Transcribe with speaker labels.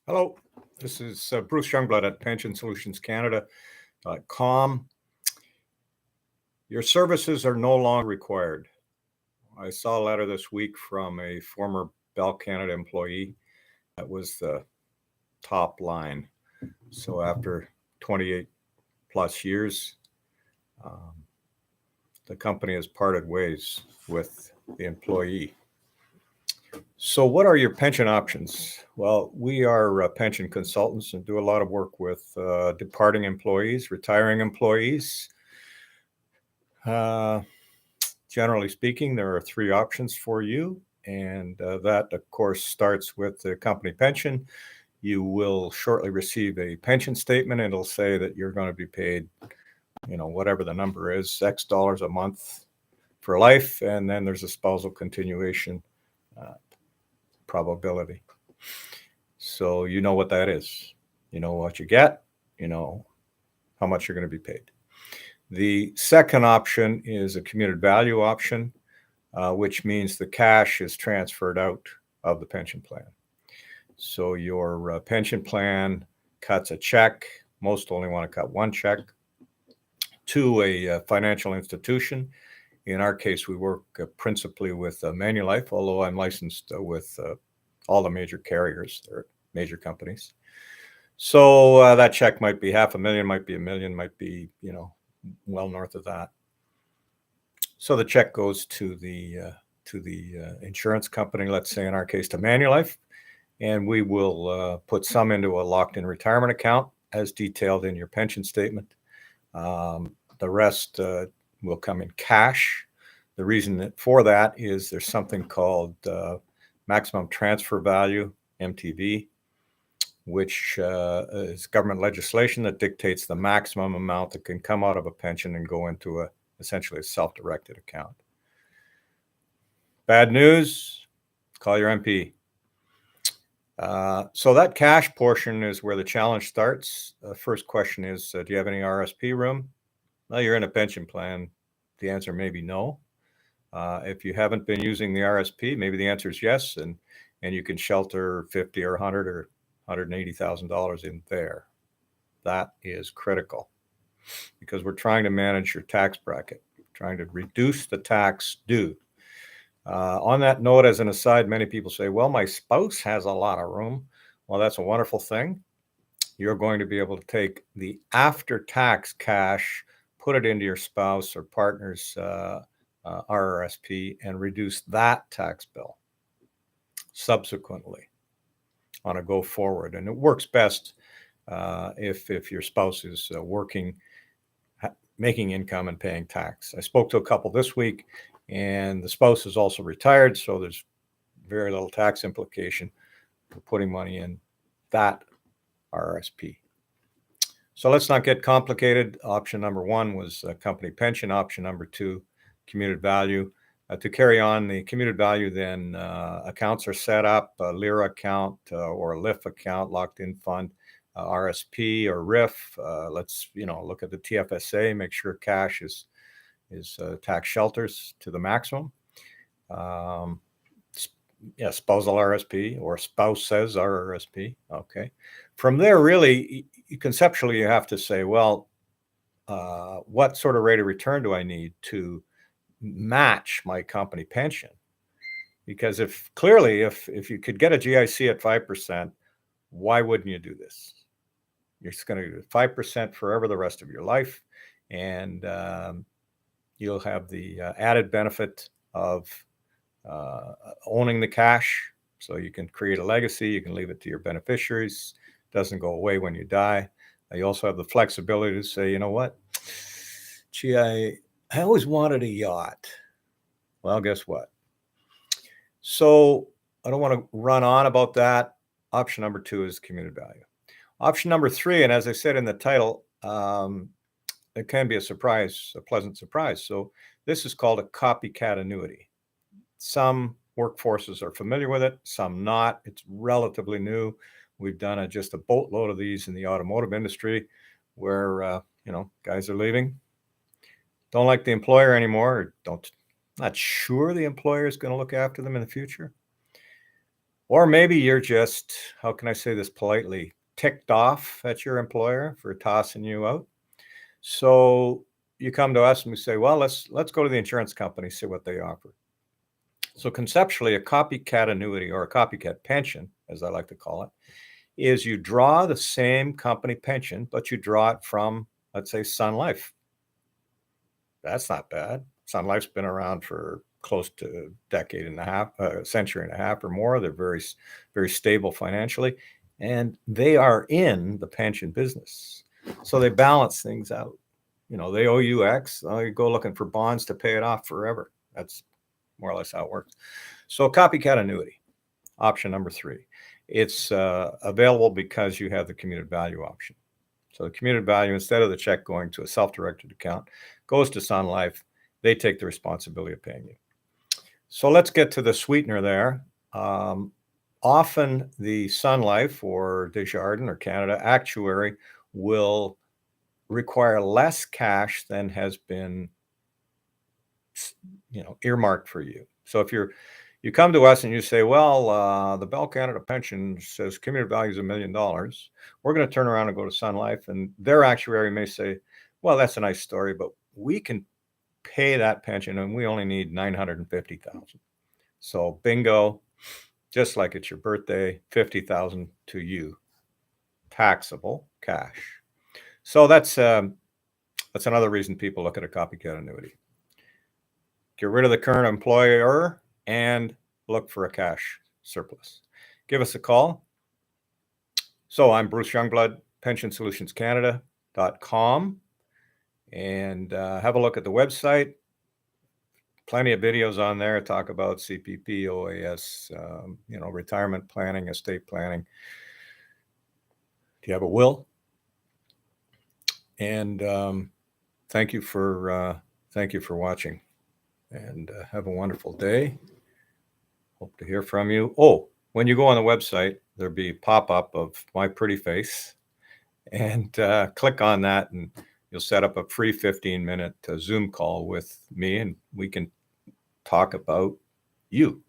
Speaker 1: Hello, this is Bruce Youngblood at PensionSolutionsCanada.com. Your services are no longer required. I saw a letter this week from a former Bell Canada employee. That was the top line. So after 28 plus years, um, the company has parted ways with the employee. So, what are your pension options? Well, we are pension consultants and do a lot of work with departing employees, retiring employees. Uh, Generally speaking, there are three options for you, and that, of course, starts with the company pension. You will shortly receive a pension statement. It'll say that you're going to be paid, whatever the number is, X dollars a month for life, and then there's a spousal continuation uh, probability. So you know what that is. You know what you get. You know how much you're going to be paid. The second option is a commuted value option, which means the cash is transferred out of the pension plan. So your pension plan cuts a check. Most only want to cut one check to a financial institution. In our case, we work principally with Manulife, although I'm licensed with all the major carriers. They're major companies. So that check might be $500,000, might be $1 million, might be, well north of that. So the check goes to the insurance company, let's say in our case to Manulife, and we will put some into a locked-in retirement account as detailed in your pension statement. The rest will come in cash. The reason for that is there's something called maximum transfer value, MTV, which is government legislation that dictates the maximum amount that can come out of a pension and go into essentially a self-directed account. Bad news, call your MP. So that cash portion is where the challenge starts. First question is, do you have any RSP room? Well, you're in a pension plan. The answer may be no. If you haven't been using the RSP, maybe the answer is yes, and you can shelter $50 or $100 or $180,000 in there. That is critical because we're trying to manage your tax bracket, trying to reduce the tax due. On that note, as an aside, many people say, well, my spouse has a lot of room. Well, that's a wonderful thing. You're going to be able to take the after-tax cash, put it into your spouse or partner's RRSP, and reduce that tax bill subsequently on a go forward. And it works best if your spouse is working, making income and paying tax. I spoke to a couple this week, and the spouse is also retired, so there's very little tax implication for putting money in that RRSP. So let's not get complicated. Option number one was company pension. Option number two, commuted value. To carry on the commuted value, then accounts are set up, a LIRA account or a LIF account, locked in fund, RSP or RIF. Let's look at the TFSA, make sure cash is tax shelters to the maximum. Spousal RSP or spouse says RRSP. Okay. From there, really, conceptually, you have to say, well, what sort of rate of return do I need to match my company pension? Because if you could get a GIC at 5%, why wouldn't you do this? You're just going to do 5% forever the rest of your life, and you'll have the added benefit of owning the cash, so you can create a legacy. You can leave it to your beneficiaries. It doesn't go away when you die. You also have the flexibility to say, you know what? Gee, I always wanted a yacht. Well, guess what? So I don't want to run on about that. Option number two is commuted value. Option number three, and as I said in the title, it can be a pleasant surprise. So this is called a copycat annuity. Some workforces are familiar with it, some not. It's relatively new. We've done just a boatload of these in the automotive industry where, guys are leaving, don't like the employer anymore, or not sure the employer is going to look after them in the future. Or maybe you're just, how can I say this politely, ticked off at your employer for tossing you out. So you come to us and we say, well, let's go to the insurance company, see what they offer. So conceptually, a copycat annuity, or a copycat pension, as I like to call it, is you draw the same company pension, but you draw it from, let's say, Sun Life. That's not bad. Sun Life's been around for close to a decade and a half, a century and a half or more. They're very, very stable financially, and they are in the pension business. So they balance things out. You know, they owe you X. You go looking for bonds to pay it off forever. That's more or less how it works. So copycat annuity, option number 3. It's available because you have the commuted value option. So the commuted value, instead of the check going to a self-directed account, goes to Sun Life. They take the responsibility of paying you. So let's get to the sweetener there. Often the Sun Life or Desjardins or Canada actuary will require less cash than has been, earmarked for you. So if you come to us and you say, well, the Bell Canada pension says commuted value is $1 million. We're going to turn around and go to Sun Life, and their actuary may say, well, that's a nice story, but we can pay that pension and we only need $950,000. So bingo, just like it's your birthday, $50,000 to you, taxable cash. So that's another reason people look at a copycat annuity. Get rid of the current employer and look for a cash surplus. Give us a call. So I'm Bruce Youngblood, PensionSolutionsCanada.com, and have a look at the website. Plenty of videos on there talk about CPP, OAS, retirement planning, estate planning. Do you have a will? And thank you for watching, and have a wonderful day. Hope to hear from you. Oh, when you go on the website, there'll be a pop-up of my pretty face, and click on that, and you'll set up a free 15-minute Zoom call with me, and we can talk about you.